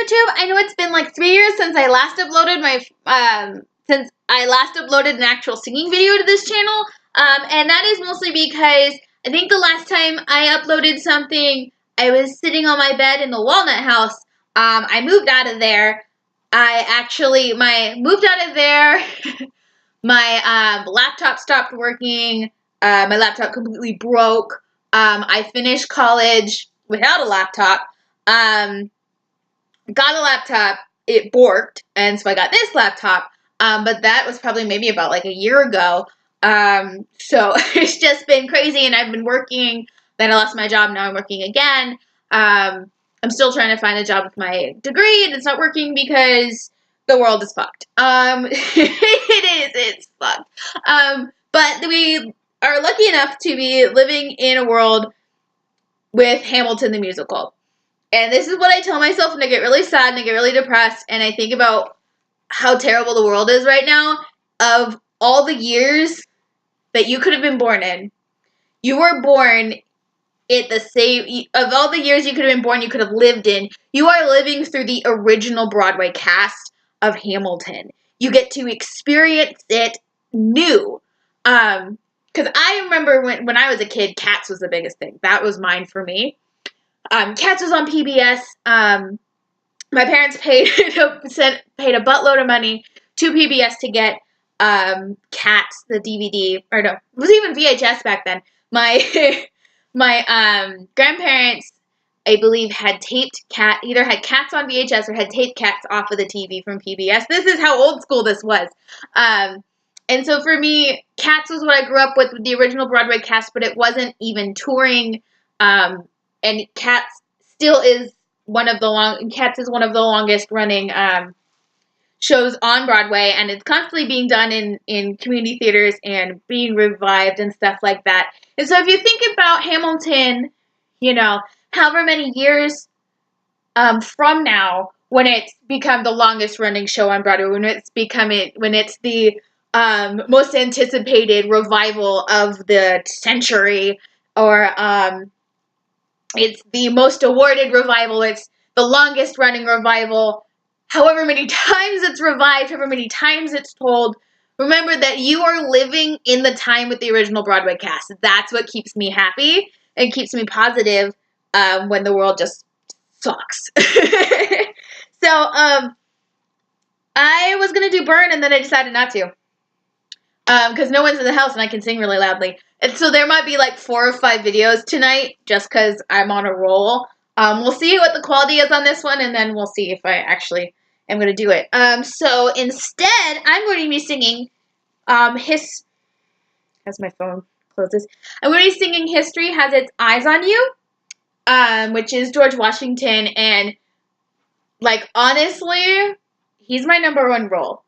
YouTube. I know it's been like 3 years since I last uploaded an actual singing video to this channel. And that is mostly because I think the last time I uploaded something, I was sitting on my bed in the Walnut House. I moved out of there. Moved out of there. My laptop stopped working. My laptop completely broke. I finished college without a laptop. Got a laptop, it borked, and so I got this laptop, but that was probably maybe about like a year ago, so it's just been crazy, and I've been working, then I lost my job, now I'm working again. I'm still trying to find a job with my degree, and it's not working because the world is fucked. It's fucked. But we are lucky enough to be living in a world with Hamilton the musical. And this is what I tell myself when I get really sad and I get really depressed and I think about how terrible the world is right now. Of all the years that you could have been born in, you were born at the same, of all the years you could have been born, you could have lived in, you are living through the original Broadway cast of Hamilton. You get to experience it new. Because I remember when I was a kid, Cats was the biggest thing. That was mine for me. Cats was on PBS. My parents paid a buttload of money to PBS to get Cats, the DVD, or no, it was even VHS back then. My grandparents, I believe, had either had Cats on VHS or had taped Cats off of the TV from PBS. This is how old school this was. And so for me, Cats was what I grew up with the original Broadway cast, but it wasn't even touring. And Cats still is one of the longest running shows on Broadway, and it's constantly being done in community theaters and being revived and stuff like that. And so if you think about Hamilton, however many years from now, when it's become the longest running show on Broadway, when it's the most anticipated revival of the century, or it's the most awarded revival, it's the longest running revival, however many times it's revived, however many times it's told, remember that you are living in the time with the original Broadway cast. That's what keeps me happy and keeps me positive when the world just sucks. So, I was going to do Burn, and then I decided not to. Because no one's in the house and I can sing really loudly. And so there might be like 4 or 5 videos tonight just because I'm on a roll. We'll see what the quality is on this one, and then we'll see if I actually am going to do it. So instead, I'm going to be singing as my phone closes, I'm going to be singing History Has Its Eyes on You, which is George Washington, and like honestly, he's my #1 role.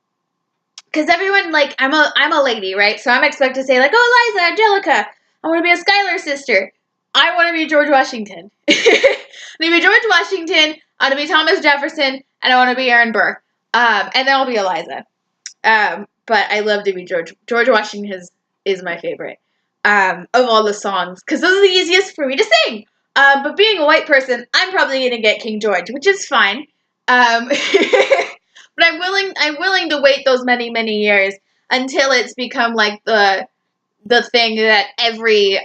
Because everyone, like, I'm a lady, right? So I'm expected to say, like, oh, Eliza, Angelica, I want to be a Schuyler sister. I want to be George Washington. I want to be George Washington, I want to be Thomas Jefferson, and I want to be Aaron Burr. And then I'll be Eliza. But I love to be George. George Washington is my favorite of all the songs. Because those are the easiest for me to sing. But being a white person, I'm probably going to get King George, which is fine. But I'm willing to wait those many, many years until it's become like the thing that every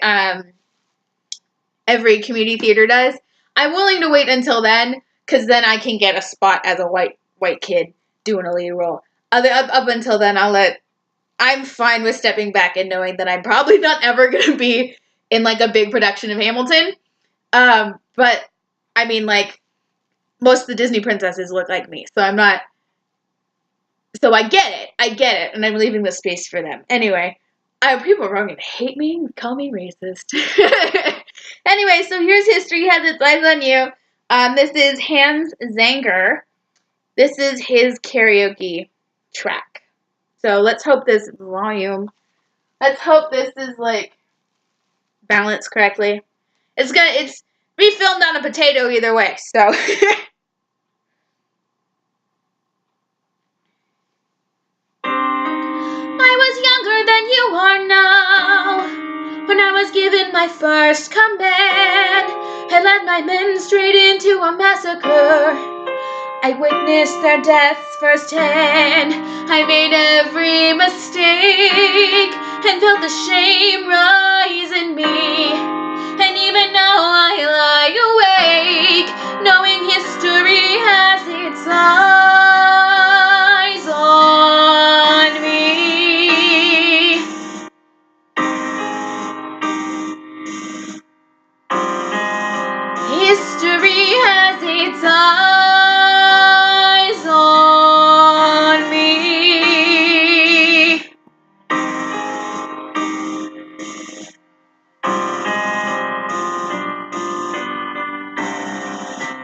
community theater does. I'm willing to wait until then, because then I can get a spot as a white kid doing a lead role. Up until then, I'm fine with stepping back and knowing that I'm probably not ever going to be in like a big production of Hamilton. But I mean, like, most of the Disney princesses look like me, so I'm not. So I get it, and I'm leaving the space for them. Anyway, people are going to hate me and call me racist. Anyway, so here's History Has Its Eyes on You. This is Hans Zanger. This is his karaoke track. So let's hope this volume, let's hope this is like balanced correctly. It's be filmed on a potato either way, so. Than you are now. When I was given my first command, I led my men straight into a massacre. I witnessed their deaths firsthand. I made every mistake and felt the shame rise in me. And even now I lie awake, knowing history has its eyes on me. History has its eyes on me.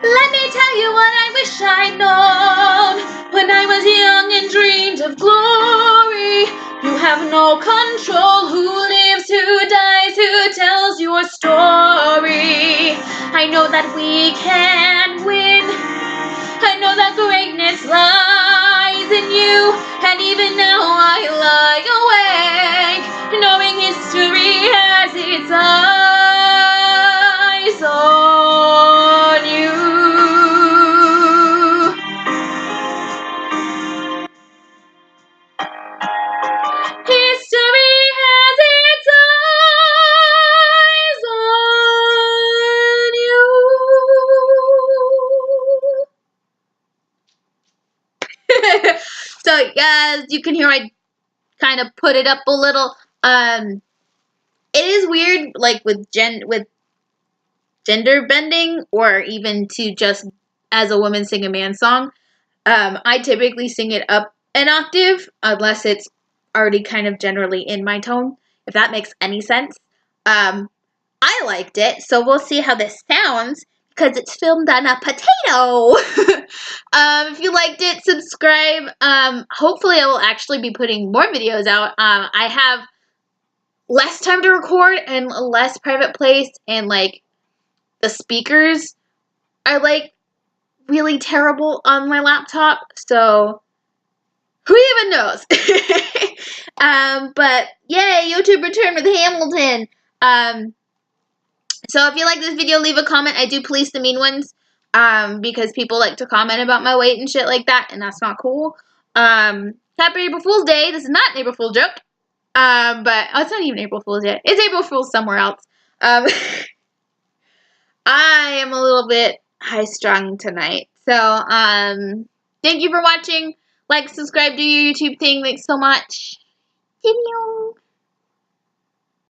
Let me tell you what I wish I'd known when I was young and dreamed of glory. You have no control who lives, who dies, who tells your story. I know that we can win. I know that greatness lies in you. And even now I lie awake, knowing history has its eyes on you. History has its eyes on you. So, as you can hear, I kind of put it up a little. It is weird, like with gender bending, or even to just as a woman sing a man song. I typically sing it up an octave, unless it's already kind of generally in my tone, if that makes any sense. I liked it, so we'll see how this sounds, because it's filmed on a potato. If you liked it, subscribe. Hopefully I will actually be putting more videos out. I have less time to record and a less private place, and like the speakers are like really terrible on my laptop, so who even knows? But yay, YouTube returned with Hamilton. So if you like this video, leave a comment. I do police the mean ones, because people like to comment about my weight and shit like that, and that's not cool. Happy April Fool's Day. This is not an April Fool's joke. But it's not even April Fool's yet. It's April Fool's somewhere else. I am a little bit high-strung tonight. So, thank you for watching. Like, subscribe, do your YouTube thing. Thanks so much. See you.